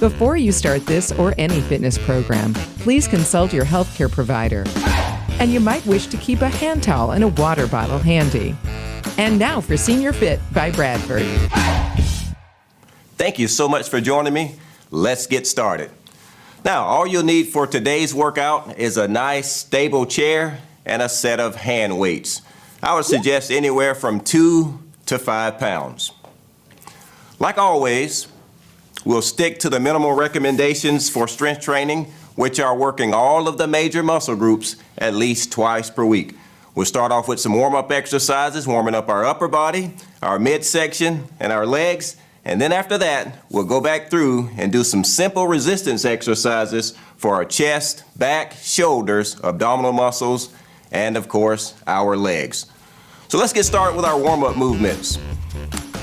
Before you start this or any fitness program, please consult your healthcare provider. And you might wish to keep a hand towel and a water bottle handy. And now for Senior Fit by Bradford. Thank you so much for joining me. Let's get started. Now, all you'll need for today's workout is a nice stable chair and a set of hand weights. I would suggest anywhere from 2 to 5 pounds. Like always, we'll stick to the minimal recommendations for strength training, which are working all of the major muscle groups at least twice per week. We'll start off with some warm-up exercises, warming up our upper body, our midsection, and our legs. And then after that, we'll go back through and do some simple resistance exercises for our chest, back, shoulders, abdominal muscles, and of course, our legs. So let's get started with our warm-up movements.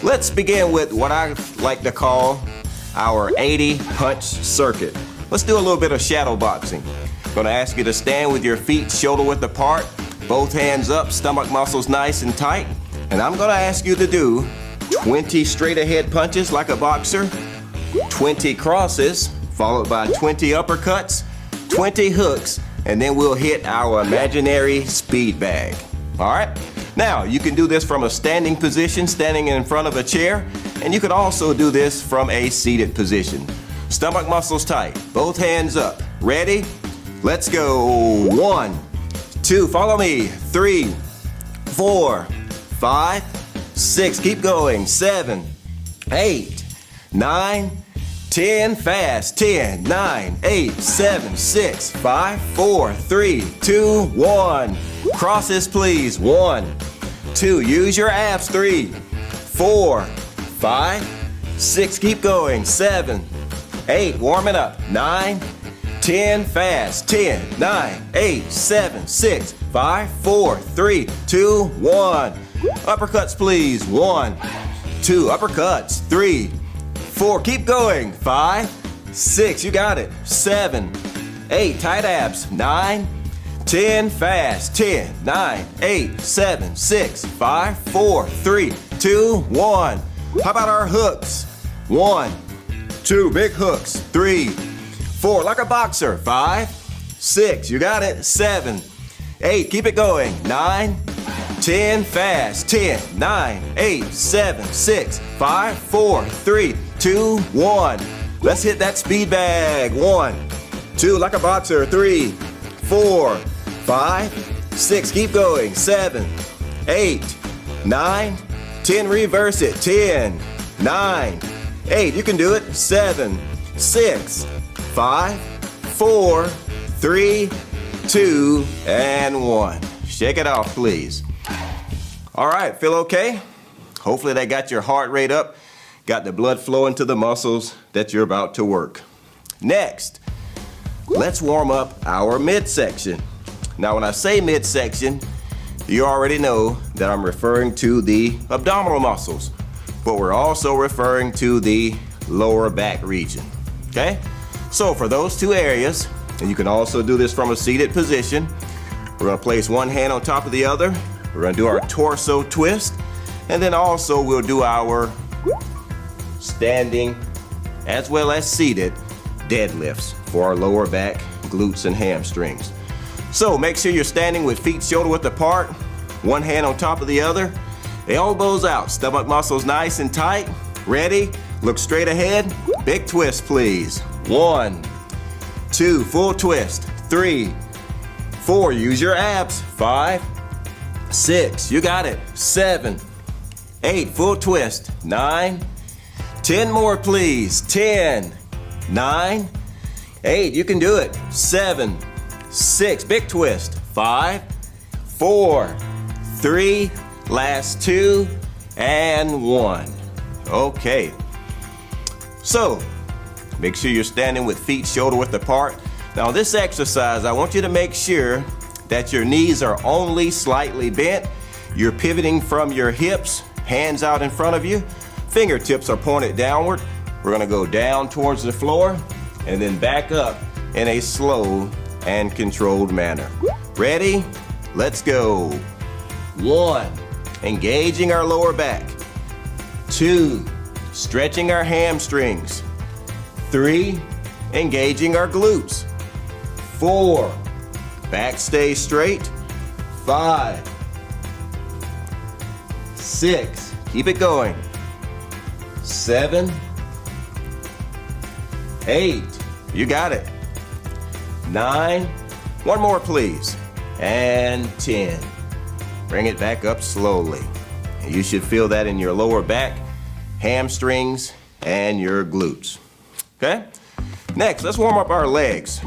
Let's begin with what I like to call our 80 punch circuit. Let's do a little bit of shadow boxing. I'm going to ask you to stand with your feet shoulder width apart, both hands up, stomach muscles nice and tight. And I'm going to ask you to do 20 straight ahead punches like a boxer, 20 crosses, followed by 20 uppercuts, 20 hooks, and then we'll hit our imaginary speed bag. All right? Now, you can do this from a standing position, standing in front of a chair, and you can also do this from a seated position. Stomach muscles tight, both hands up. Ready? Let's go. 1, 2, follow me. 3, 4, 5, 6, keep going. 7, 8, 9, 10, fast. 10, 9, 8, 7, 6, 5, 4, 3, 2, 1. Crosses, please. 1, 2, use your abs. 3, 4, 5, 6, keep going. 7, 8, warming up. 9, 10, fast. 10, 9, 8, 7, 6, 5, 4, 3, 2, 1. Uppercuts, please. 1, 2, uppercuts. 3, 4, keep going. 5, 6, you got it. 7, 8, tight abs. 9, 10, fast. 10, 9, 8, 7, 6, 5, 4, 3, 2, 1. How about our hooks? 1, 2, big hooks. 3, 4, like a boxer. 5, 6, you got it. 7, 8, keep it going. 9, 10, fast. 10, 9, 8, 7, 6, 5, 4, 3, 2, 1. Let's hit that speed bag. 1, 2, like a boxer. 3, 4, 5, 6, keep going. 7, 8, 9, 10, reverse it. 10, 9, 8, you can do it. 7, 6, 5, 4, 3, 2, and 1. Shake it off, please. All right, feel okay? Hopefully that got your heart rate up, got the blood flowing to the muscles that you're about to work. Next, let's warm up our midsection. Now, when I say midsection, you already know that I'm referring to the abdominal muscles, but we're also referring to the lower back region, okay? So for those two areas, and you can also do this from a seated position, we're gonna place one hand on top of the other, we're gonna do our torso twist, and then also we'll do our standing as well as seated deadlifts for our lower back, glutes, and hamstrings. So make sure you're standing with feet shoulder width apart, one hand on top of the other, elbows out, stomach muscles nice and tight. Ready? Look straight ahead. Big twist, please. 1, 2, full twist. 3, 4, use your abs. 5, 6, you got it. 7, 8, full twist. 9, 10 more, please. 10, 9, 8, you can do it. 7, 6, big twist. 5, 4, 3, last 2, and 1. Okay. So, make sure you're standing with feet shoulder width apart. Now this exercise, I want you to make sure that your knees are only slightly bent. You're pivoting from your hips, hands out in front of you. Fingertips are pointed downward. We're gonna go down towards the floor and then back up in a slow and controlled manner. Ready? Let's go. 1, engaging our lower back. 2, stretching our hamstrings. 3, engaging our glutes. 4, back stays straight. 5, 6, keep it going. 7, 8, you got it. 9, one more please. And 10. Bring it back up slowly. You should feel that in your lower back, hamstrings, and your glutes. Okay? Next, let's warm up our legs.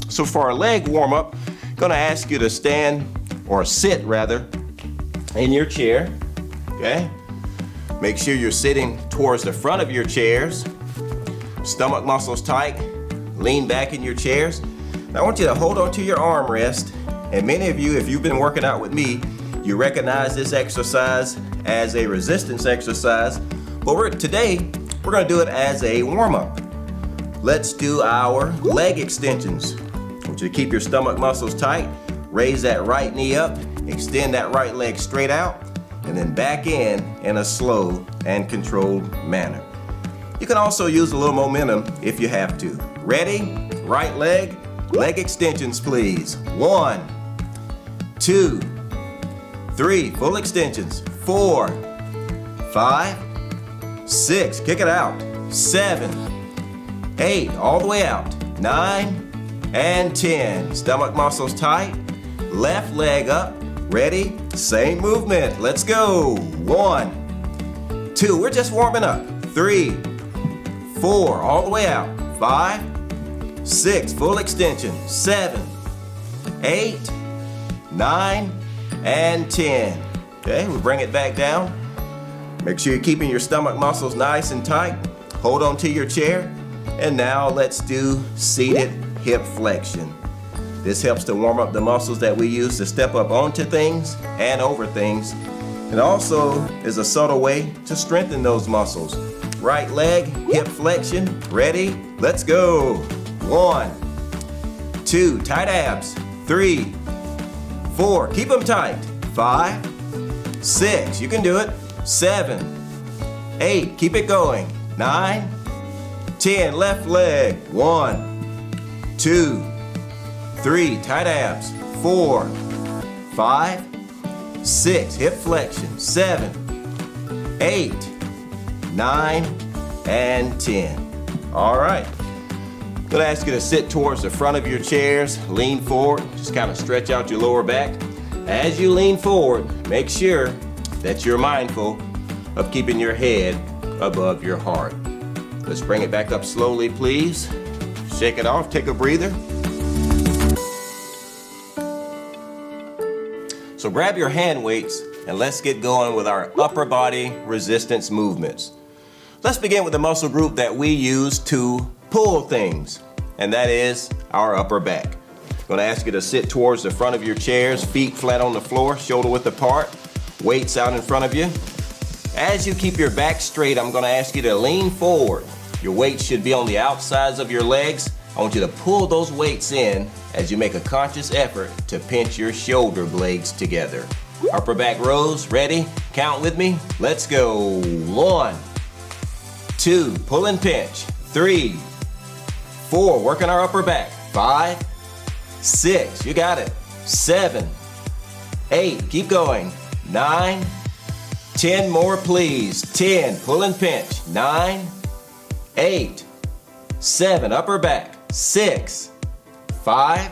So for our leg warm up, I'm gonna ask you to stand, or sit rather, in your chair. Okay? Make sure you're sitting towards the front of your chairs. Stomach muscles tight. Lean back in your chairs. Now I want you to hold on to your armrest. And many of you, if you've been working out with me, you recognize this exercise as a resistance exercise. But today, we're gonna do it as a warm-up. Let's do our leg extensions. I want you to keep your stomach muscles tight. Raise that right knee up. Extend that right leg straight out. And then back in a slow and controlled manner. You can also use a little momentum if you have to. Ready? Right leg. Leg extensions, please. 1, 2, 3, full extensions. 4, 5, 6, kick it out. 7, 8, all the way out. 9, and 10. Stomach muscles tight. Left leg up. Ready? Same movement. Let's go. 1, 2, we're just warming up. 3, 4, all the way out. 5, 6, full extension. 7, 8, 9, and 10. Okay, we bring it back down. Make sure you're keeping your stomach muscles nice and tight. Hold on to your chair. And now let's do seated hip flexion. This helps to warm up the muscles that we use to step up onto things and over things. It also is a subtle way to strengthen those muscles. Right leg, hip flexion. Ready? Let's go. 1, 2, tight abs. 3, 4, keep them tight. 5, 6, you can do it. 7, 8, keep it going. 9, 10, left leg. 1, 2, 3, tight abs. 4, 5, 6, hip flexion. 7, 8, 9, and 10. All right. I'm gonna ask you to sit towards the front of your chairs, lean forward, just kind of stretch out your lower back. As you lean forward, make sure that you're mindful of keeping your head above your heart. Let's bring it back up slowly, please. Shake it off, take a breather. So grab your hand weights and let's get going with our upper body resistance movements. Let's begin with the muscle group that we use to pull things, and that is our upper back. I'm gonna ask you to sit towards the front of your chairs, feet flat on the floor, shoulder width apart, weights out in front of you. As you keep your back straight, I'm gonna ask you to lean forward. Your weights should be on the outsides of your legs. I want you to pull those weights in as you make a conscious effort to pinch your shoulder blades together. Upper back rows, ready? Count with me. Let's go. 1, 2, pull and pinch. 3, 4, working our upper back. 5, 6, you got it. 7, 8, keep going. 9, 10 more please. 10, pull and pinch. 9, 8, 7, upper back. 6, 5,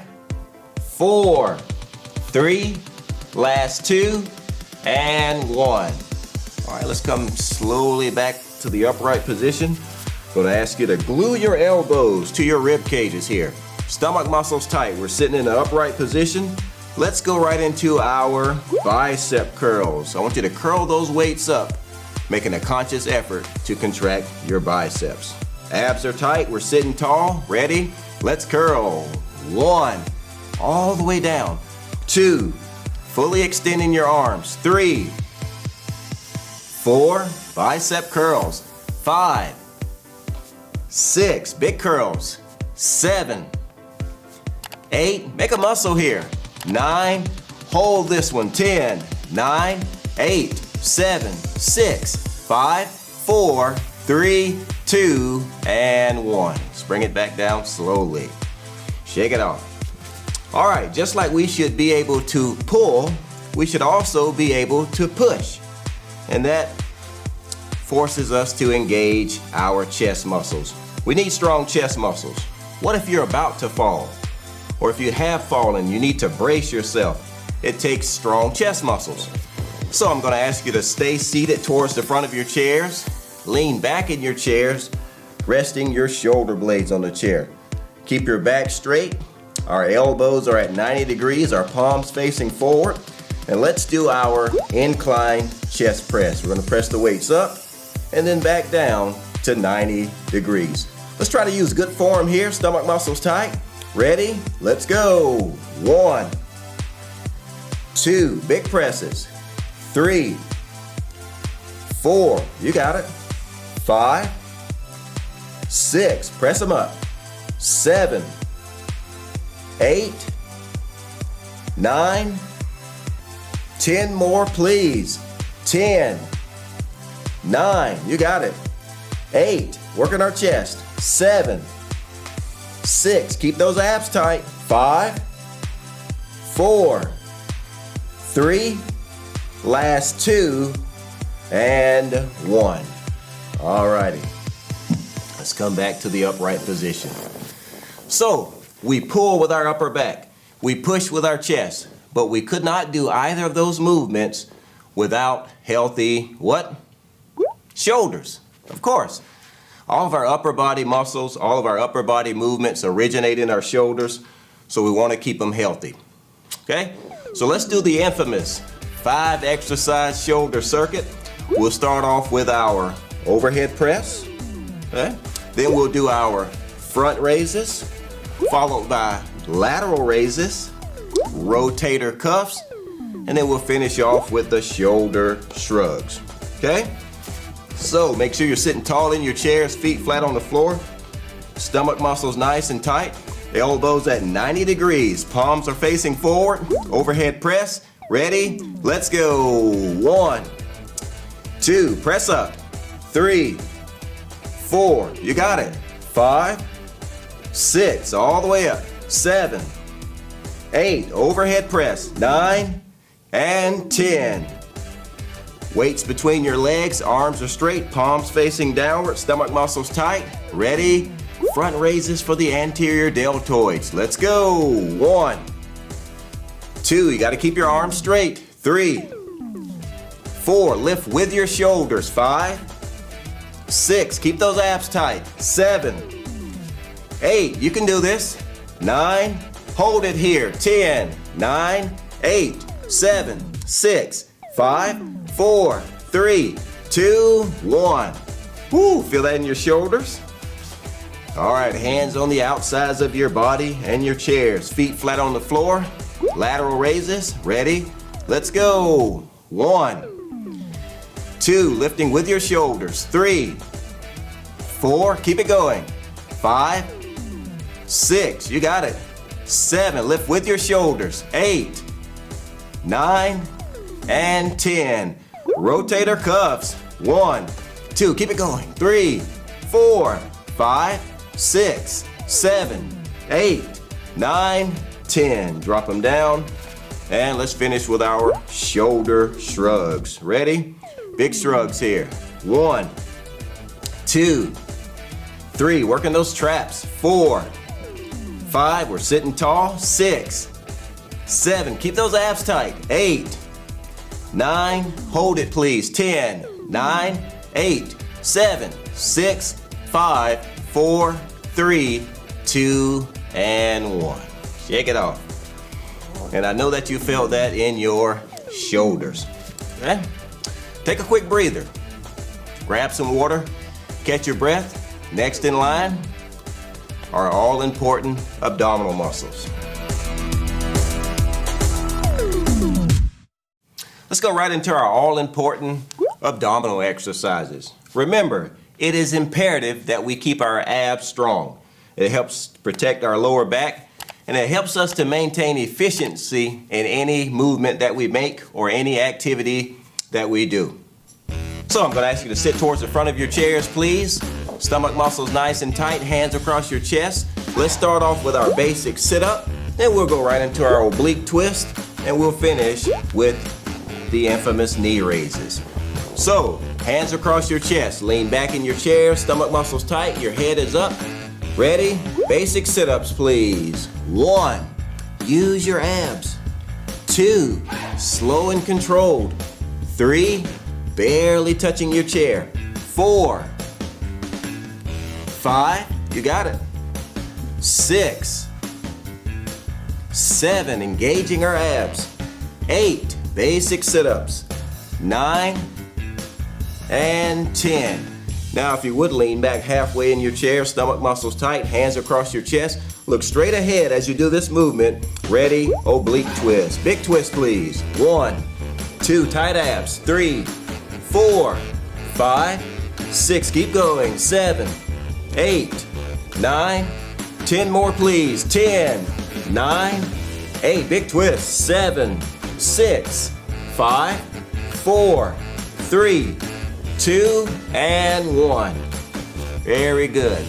4, 3, last 2, and 1. All right, let's come slowly back to the upright position. I'm gonna ask you to glue your elbows to your rib cages here. Stomach muscles tight. We're sitting in an upright position. Let's go right into our bicep curls. I want you to curl those weights up, making a conscious effort to contract your biceps. Abs are tight. We're sitting tall. Ready? Let's curl. 1, all the way down. 2, fully extending your arms. 3, 4, bicep curls. 5, 6, big curls. 7, 8, make a muscle here. 9, hold this one. 10, 9, 8, 7, 6, 5, 4, 3, 2, and 1. Let's bring it back down slowly. Shake it off. All right, just like we should be able to pull, we should also be able to push. And that forces us to engage our chest muscles. We need strong chest muscles. What if you're about to fall? Or if you have fallen, you need to brace yourself. It takes strong chest muscles. So I'm gonna ask you to stay seated towards the front of your chairs, lean back in your chairs, resting your shoulder blades on the chair. Keep your back straight. Our elbows are at 90 degrees, our palms facing forward. And let's do our incline chest press. We're gonna press the weights up and then back down to 90 degrees. Let's try to use good form here, stomach muscles tight. Ready? Let's go. 1, 2, big presses. 3, 4, you got it. 5, 6, press them up. 7, 8, 9, 10 more please. 10, 9, you got it. 8, working our chest. 7, 6, keep those abs tight. 5, 4, 3, last 2, and 1. All righty. Let's come back to the upright position. So, we pull with our upper back. We push with our chest. But we could not do either of those movements without healthy, what? Shoulders, of course. All of our upper body muscles, all of our upper body movements originate in our shoulders, so we want to keep them healthy. Okay? So let's do the infamous 5 exercise shoulder circuit. We'll start off with our overhead press. Okay? Then we'll do our front raises, followed by lateral raises, rotator cuffs, and then we'll finish off with the shoulder shrugs. Okay? So make sure you're sitting tall in your chairs, feet flat on the floor, stomach muscles nice and tight, elbows at 90 degrees, palms are facing forward, overhead press. Ready? Let's go. 1, 2, press up. 3, 4, you got it. 5, 6, all the way up. 7, 8, overhead press. 9, and 10. Weights between your legs, arms are straight, palms facing downward, stomach muscles tight. Ready? Front raises for the anterior deltoids. Let's go. 1, 2, you got to keep your arms straight. 3, 4, lift with your shoulders. 5, 6, keep those abs tight. 7, 8, you can do this. 9, hold it here. 10, 9, 8, 7, 6, 5, 4, 3, 2, 1. Woo, feel that in your shoulders? All right, hands on the outsides of your body and your chairs. Feet flat on the floor. Lateral raises. Ready? Let's go. 1, 2, lifting with your shoulders. 3, 4, keep it going. 5, 6, you got it. 7, lift with your shoulders. 8, 9, and 10. Rotator cuffs. 1, 2, keep it going. 3, 4, 5, 6, 7, 8, 9, 10. Drop them down. And let's finish with our shoulder shrugs. Ready? Big shrugs here. 1, 2, 3, working those traps. 4, 5, we're sitting tall. 6, 7, keep those abs tight. 8, 9, hold it please. 10, 9, 8, 7, 6, 5, 4, 3, 2, and 1. Shake it off. And I know that you felt that in your shoulders. Okay? Take a quick breather. Grab some water, catch your breath. Next in line are all-important abdominal muscles. Let's go right into our all-important abdominal exercises. Remember, it is imperative that we keep our abs strong. It helps protect our lower back, and it helps us to maintain efficiency in any movement that we make or any activity that we do. So I'm going to ask you to sit towards the front of your chairs, please. Stomach muscles nice and tight, hands across your chest. Let's start off with our basic sit-up, then we'll go right into our oblique twist, and we'll finish with the infamous knee raises. So, hands across your chest, lean back in your chair, stomach muscles tight, your head is up. Ready? Basic sit-ups, please. 1, use your abs. 2, slow and controlled. 3, barely touching your chair. 4, 5, you got it. 6, 7, engaging our abs. 8, basic sit-ups. 9, and 10. Now if you would lean back halfway in your chair, stomach muscles tight, hands across your chest. Look straight ahead as you do this movement. Ready? Oblique twist. Big twist, please. 1, 2, tight abs. 3, 4, 5, 6. Keep going. 7, 8, 9, 10 more, please. 10, 9, 8. Big twist. 7, 6, 5, 4, 3, 2, and 1. Very good.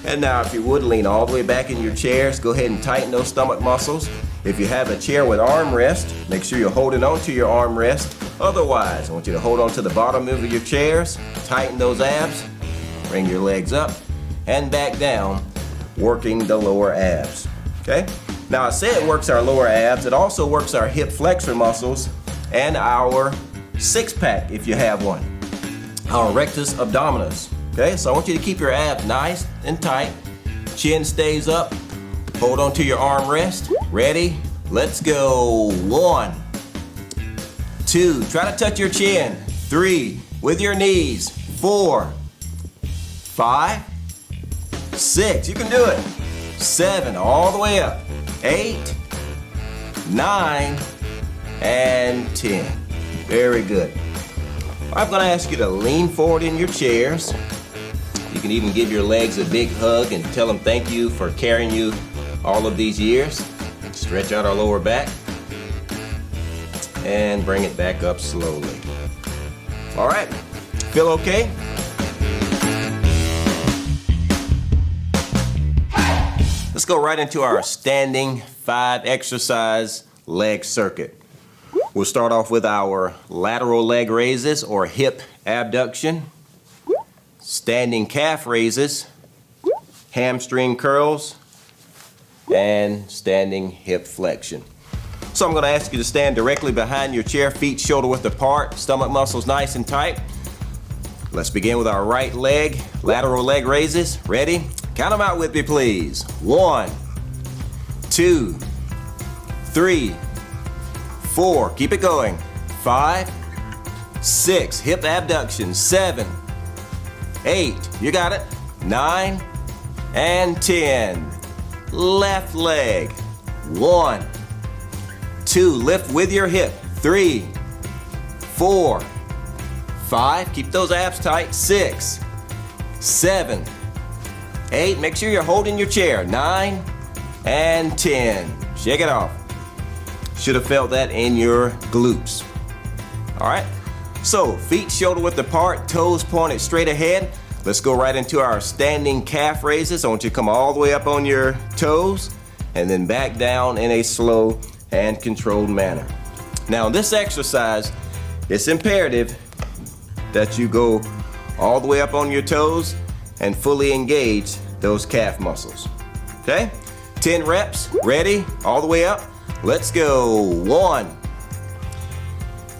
And now if you would lean all the way back in your chairs, go ahead and tighten those stomach muscles. If you have a chair with armrest, make sure you're holding on to your armrest. Otherwise, I want you to hold on to the bottom of your chairs, tighten those abs, bring your legs up and back down, working the lower abs. Okay? Now I say it works our lower abs, it also works our hip flexor muscles and our six-pack if you have one. Our rectus abdominis. Okay, so I want you to keep your abs nice and tight. Chin stays up. Hold on to your armrest. Ready? Let's go. 1, 2, try to touch your chin. 3, with your knees. 4, 5, 6, you can do it. 7, all the way up. 8, 9, and 10. Very good. I'm going to ask you to lean forward in your chairs. You can even give your legs a big hug and tell them thank you for carrying you all of these years. Stretch out our lower back and bring it back up slowly. All right, feel okay? Let's go right into our standing 5 exercise leg circuit. We'll start off with our lateral leg raises or hip abduction, standing calf raises, hamstring curls, and standing hip flexion. So I'm going to ask you to stand directly behind your chair, feet shoulder width apart, stomach muscles nice and tight. Let's begin with our right leg, lateral leg raises. Ready? Count them out with me, please. 1, 2, 3, 4, keep it going. 5, 6, hip abduction. 7, 8, you got it. 9, and 10. Left leg. 1, 2, lift with your hip. 3, 4, 5, keep those abs tight. 6, 7, 8, make sure you're holding your chair. 9, and 10. Shake it off. Should have felt that in your glutes. All right, so feet shoulder width apart, toes pointed straight ahead. Let's go right into our standing calf raises. I want you to come all the way up on your toes and then back down in a slow and controlled manner. Now in this exercise, it's imperative that you go all the way up on your toes and fully engage those calf muscles. Okay, 10 reps, ready, all the way up. Let's go. 1,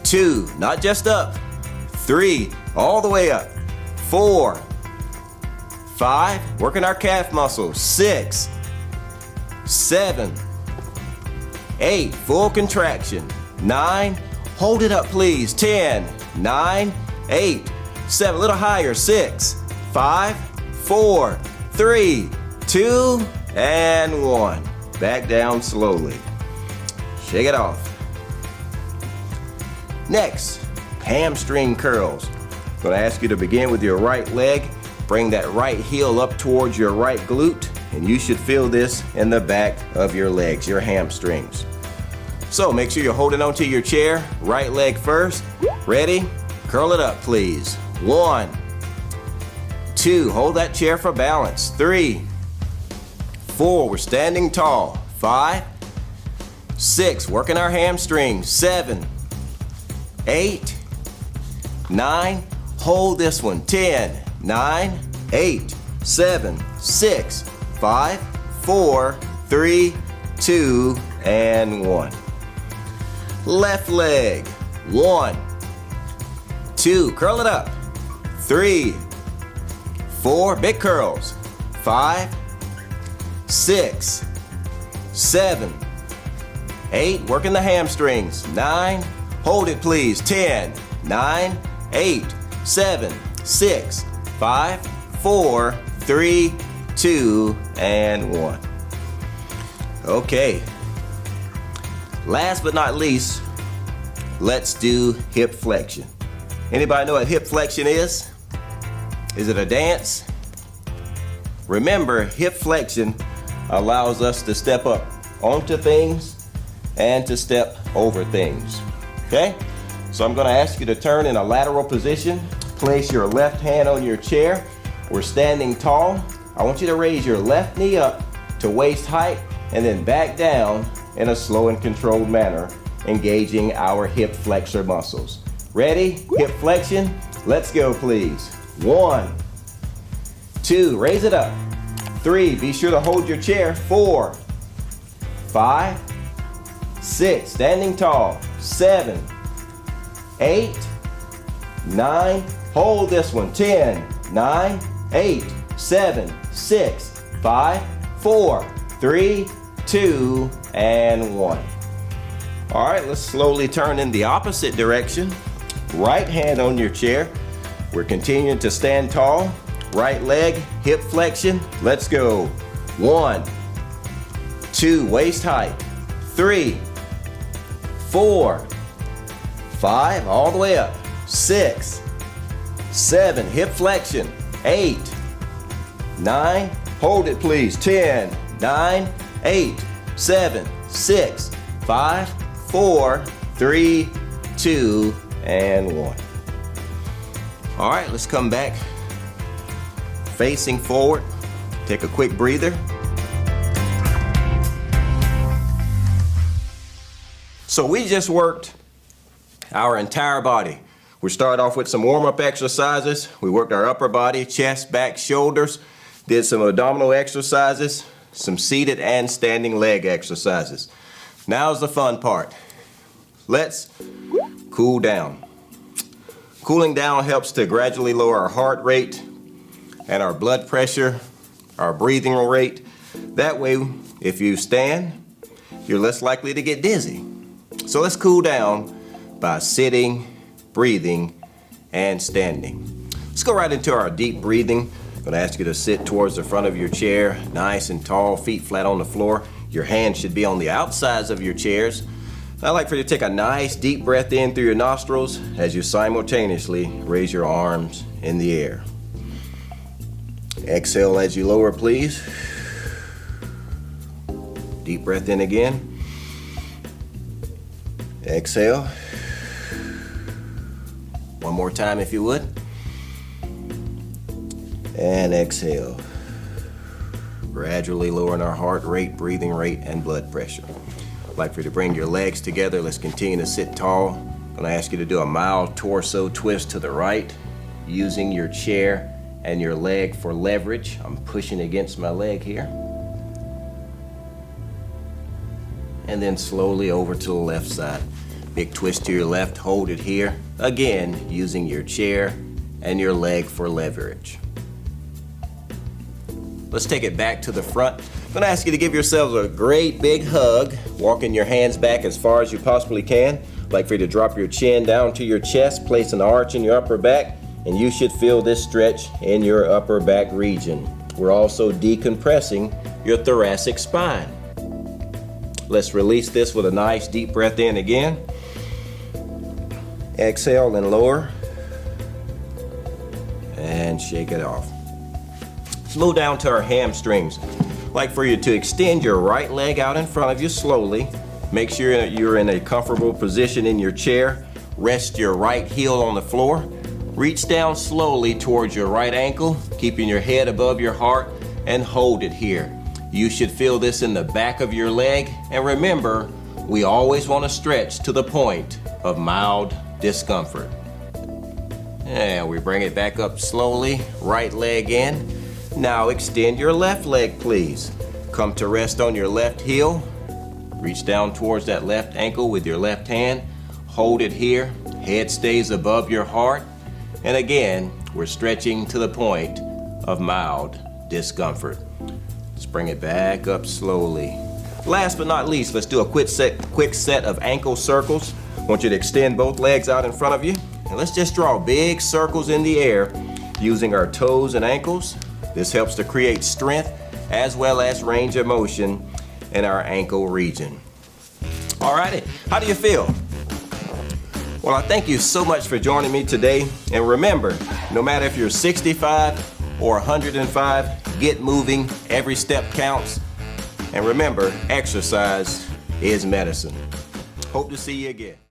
2, not just up. 3, all the way up. 4, 5, working our calf muscles. 6, 7, 8, full contraction. 9, hold it up please. 10, 9, 8, 7, a little higher. 6, 5, 4, 3, 2, and 1. Back down slowly. Shake it off. Next, hamstring curls. I'm going to ask you to begin with your right leg. Bring that right heel up towards your right glute, and you should feel this in the back of your legs, your hamstrings. So make sure you're holding onto your chair. Right leg first. Ready? curl it up, please. 1, 2, hold that chair for balance. 3, 4, we're standing tall. 5, 6, working our hamstrings. 7, 8, 9, hold this one. 10, 9, 8, 7, 6, 5, 4, 3, 2, and 1. Left leg. 1, 2, curl it up. 3, 4, big curls. 5, 6, 7, 8, working the hamstrings. 9, hold it please. 10, 9, 8, 7, 6, 5, 4, 3, 2, and 1. Okay. Last but not least, let's do hip flexion. Anybody know what hip flexion is? Is it a dance? Remember, hip flexion allows us to step up onto things and to step over things. Okay? So I'm going to ask you to turn in a lateral position. Place your left hand on your chair. We're standing tall. I want you to raise your left knee up to waist height and then back down in a slow and controlled manner, engaging our hip flexor muscles. Ready? Hip flexion. Let's go, please. 1, 2, raise it up. 3, be sure to hold your chair. 4, 5, 6, standing tall. 7, 8, 9, hold this one. 10, 9, 8, 7, 6, 5, 4, 3, 2, and 1. All right, let's slowly turn in the opposite direction. Right hand on your chair. We're continuing to stand tall. Right leg, hip flexion. Let's go. 1, 2, waist height. 3, 4, 5, all the way up. 6, 7, hip flexion. 8, 9, hold it please. 10, 9, 8, 7, 6, 5, 4, 3, 2, and 1. All right, let's come back. Facing forward. Take a quick breather. So we just worked our entire body. We started off with some warm-up exercises. We worked our upper body, chest, back, shoulders. Did some abdominal exercises, some seated and standing leg exercises. Now's the fun part. Let's cool down. Cooling down helps to gradually lower our heart rate and our blood pressure, our breathing rate. That way, if you stand, you're less likely to get dizzy. So let's cool down by sitting, breathing, and standing. Let's go right into our deep breathing. I'm gonna ask you to sit towards the front of your chair, nice and tall, feet flat on the floor. Your hands should be on the outsides of your chairs. I'd like for you to take a nice deep breath in through your nostrils as you simultaneously raise your arms in the air. Exhale as you lower, please. Deep breath in again. Exhale. One more time if you would. And exhale. Gradually lowering our heart rate, breathing rate, and blood pressure. I'd like for you to bring your legs together. Let's continue to sit tall. I'm gonna ask you to do a mild torso twist to the right, using your chair and your leg for leverage. I'm pushing against my leg here. And then slowly over to the left side. Big twist to your left, hold it here. Again, using your chair and your leg for leverage. Let's take it back to the front. I'm gonna ask you to give yourselves a great big hug, walking your hands back as far as you possibly can. I'd like for you to drop your chin down to your chest, place an arch in your upper back, and you should feel this stretch in your upper back region. We're also decompressing your thoracic spine. Let's release this with a nice deep breath in again. Exhale and lower. And shake it off. Let's move down to our hamstrings. I'd like for you to extend your right leg out in front of you slowly. Make sure you're in a comfortable position in your chair. rest your right heel on the floor. Reach down slowly towards your right ankle, keeping your head above your heart, and hold it here. You should feel this in the back of your leg, and remember, we always want to stretch to the point of mild discomfort. And we bring it back up slowly, right leg in. Now extend your left leg, please. Come to rest on your left heel. Reach down towards that left ankle with your left hand. Hold it here. Head stays above your heart. And again, we're stretching to the point of mild discomfort. Let's bring it back up slowly. Last but not least, let's do a quick set of ankle circles. I want you to extend both legs out in front of you. And let's just draw big circles in the air using our toes and ankles. This helps to create strength as well as range of motion in our ankle region. Alrighty, how do you feel? Well, I thank you so much for joining me today. And remember, no matter if you're 65 or 105, get moving, every step counts. And remember, exercise is medicine. Hope to see you again.